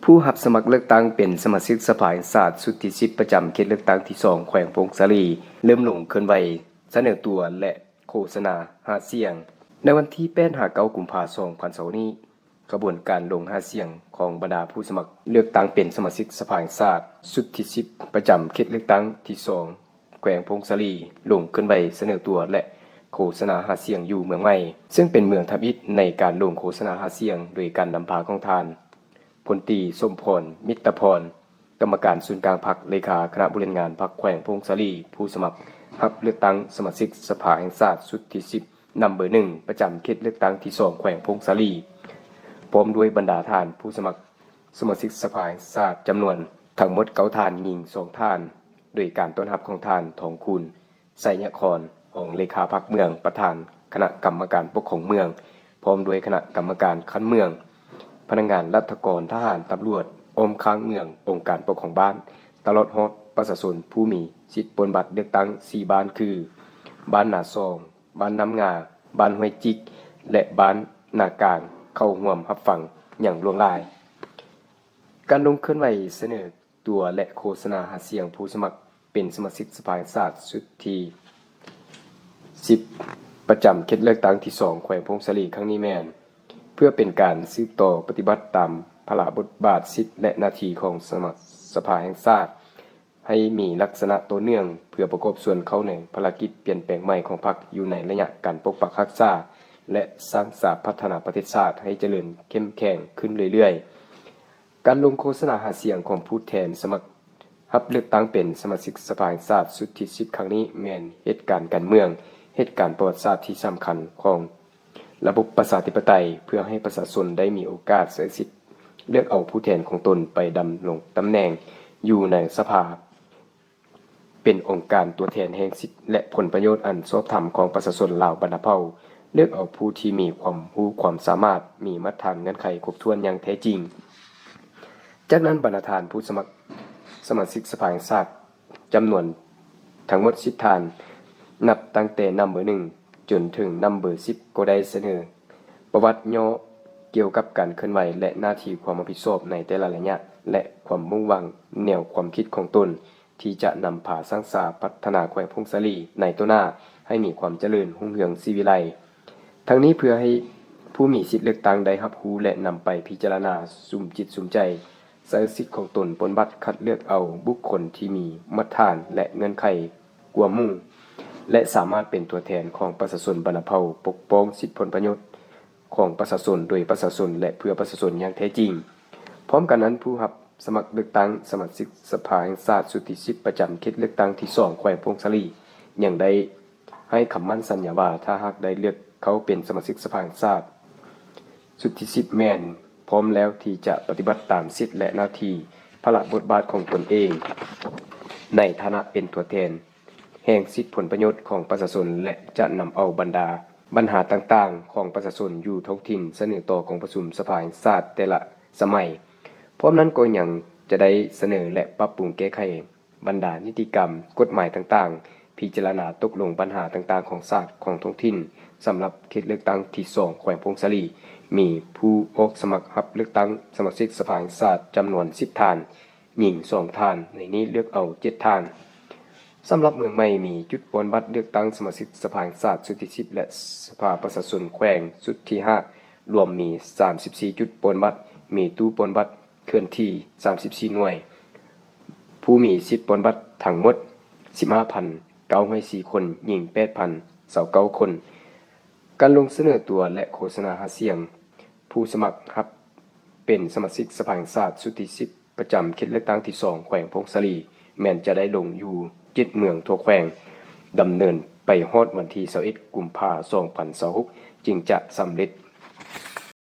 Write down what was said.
ผู้รับสมัครเลือกตั้งเป็นสมาชิกสภาแห่งชาติชุดที่10ประจำเขตเลือกตั้งที่2แขวงพงศาลีเริ่มลงเคลื่อนไหวเสนอตัวและโฆษณาหาเสียงในวันที่8-9 กุมภาพันธ์ 2020นี้กระบวนการลงหาเสียงของบรรดาผู้สมัครเลือกตั้งเป็นสมาชิกสภาแห่งชาติชุดที่10ประจำเขตเลือกตั้งที่2แขวงพงศาลีลงเคลื่อนไหวเสนอตัวและโฆษณาหาเสียงอยู่เมืองใหม่ซึ่งเป็นเมืองทับอิฐในการลงโฆษณาหาเสียงโดยการนำพาของทานพลตรีสมพรมิตรพรกรรมการศูนย์กลางพรรคเลขาคณะบริหารงานพรรคแขวงพงศาลีผู้สมัครรับเลือกตั้งสมาชิกสภาแห่งชาติชุดที่10นำเบอร์1ประจำเขตเลือกตั้งที่2แขวงพงศาลีพร้อมด้วยบรรดาท่านผู้สมัครสมาชิกสภาแห่งชาติจำนวนทั้งหมด9ท่านหญิง2ท่านโดยการต้อนรับของท่านทองคุณไสยครของเลขาพรรคเมืองประธานคณะกรรมการปกครองเมืองพร้อมด้วยคณะกรรมการคั้นเมืองพนักงานรัฐกรทหารตำรวจอมค้างเมืององค์การปกครองบ้านตลอดฮอดประชาชนผู้มีสิทธิ์ปนบัตรเลือกตั้ง4บ้านคือบ้านนาซองบ้านน้ำงาบ้านห้วยจิกและบ้านนากลางเข้าร่วมรับฟังอย่างล่วงหลายการลงเคลื่อนไหวเสนอตัวและโฆษณาหาเสียงผู้สมัครเป็นสมาชิกสภาแห่งชาติชุดที่10ประจำเขตเลือกตั้งที่2แขวงพงศาลีครั้งนี้แม่นเพื่อเป็นการสืบต่อปฏิบัติตามพระราชบทบาทสิทธิและหน้าที่ของสมาชิกสภาแห่งชาติให้มีลักษณะต่อเนื่องเพื่อประกอบส่วนเข้าในภารกิจเปลี่ยนแปลงใหม่ของพรรคอยู่ในระยะการปกปักรักษาและสร้างสรรค์พัฒนาประเทศชาติให้เจริญเข้มแข็งขึ้นเรื่อยๆการลงโฆษณาหาเสียงของผู้แทนสมัครรับเลือกตั้งเป็นสมาชิกสภาแห่งชาติชุดที่10ครั้งนี้แม่นเหตุการณ์การเมืองเหตุการณ์ประวัติศาสตร์ที่สำคัญของระบบประชาธิปไตยเพื่อให้ประชาชนได้มีโอกาสใช้สิทธิ์เลือกเอาผู้แทนของตนไปดำรงตำแหน่งอยู่ในสภาเป็นองค์การตัวแทนแห่งสิทธิและผลประโยชน์อันชอบธรรมของประชาชนลาวบรรพเผ่าเลือกเอาผู้ที่มีความรู้ความสามารถมีมาตรฐานเงื่อนไขครบถ้วนอย่างแท้จริงจากนั้นบรรดาท่านผู้สมัครสมาชิกสภาแห่งชาติจำนวนทั้งหมด10ท่านนับตั้งแต่นำเบอร์1จนถึงนำเบอร์10ก็ได้เสนอประวัติย่อเกี่ยวกับการเคลื่อนไหวและหน้าที่ความรับผิดชอบในแต่ละระยะและความมุ่งหวังแนวความคิดของตนที่จะนำพาสร้างสรรค์พัฒนาแขวงพงศาลีในตัวหน้าให้มีความเจริญรุ่งเรืองศิวิไลย์ทั้งนี้เพื่อให้ผู้มีสิทธิเลือกตั้งได้รับรู้และนำไปพิจารณาสุ่มจิตสุ่มใจใช้สิทธิของตนปนบัตรคัดเลือกเอาบุคคลที่มีมาตรฐานและเงื่อนไขกว่าหมู่และสามารถเป็นตัวแทนของประชาชนบรรพเผ่าปกป้องสิทธิผลประโยชน์ของประชาชนโดยประชาชนและเพื่อประชาชนอย่างแท้จริงพร้อมกันนั้นผู้รับสมัครเลือกตั้งสมาชิกสภาแห่งชาติชุดที่10ประจำเขตเลือกตั้งที่2แขวงพงศาลียังได้ให้คำมั่นสัญญาว่าถ้าหากได้เลือกเขาเป็นสมาชิกสภาแห่งชาติชุดที่10แม่นพร้อมแล้วที่จะปฏิบัติตามสิทธิและหน้าที่พระราชบทบาทของตนเองในฐานะเป็นตัวแทนแห่งสิทธิผลประโยชน์ของประชาชนและจะนำเอาบรรดาปัญหาต่างๆของประชาชนอยู่ท้องถิ่นเสนอต่อของประชุมสภาแห่งชาติแต่ละสมัยพร้อมนั้นก็ยังจะได้เสนอและปรับปรุงแก้ไขบรรดานิติกรรมกฎหมายต่างๆพิจารณาตกลงปัญหาต่างๆของชาติของท้องถิ่นสำหรับเขตเลือกตั้งที่2แขวงพงศาลีมีผู้ออกสมัครรับเลือกตั้งสมาชิกสภาแห่งชาติจำนวน10ท่านหญิง2ท่านในนี้เลือกเอา7ท่านสำหรับเมืองใหม่มีจุดปนบัตรเลือกตั้งสมาชิกสภาแห่งชาติชุดที่10และสภาประชาชนแขวงชุดที่5รวมมี34จุดปนบัตรมีตู้ปนบัตรเคลื่อนที่34หน่วยผู้มีสิทธิ์ปนบัตรทั้งหมด 15,904 คนหญิง 8,029 คนการลงเสนอตัวและโฆษณาหาเสียงผู้สมัครรับเป็นสมาชิกสภาแห่งชาติชุดที่10ประจำเขตเลือกตั้งที่2แขวงพงศาลีแม้นจะได้ลงอยู่7เมืองทั่วแขวงดำเนินไปฮอดวันที่21 กุมภาพันธ์ 2026จึงจะสำเร็จ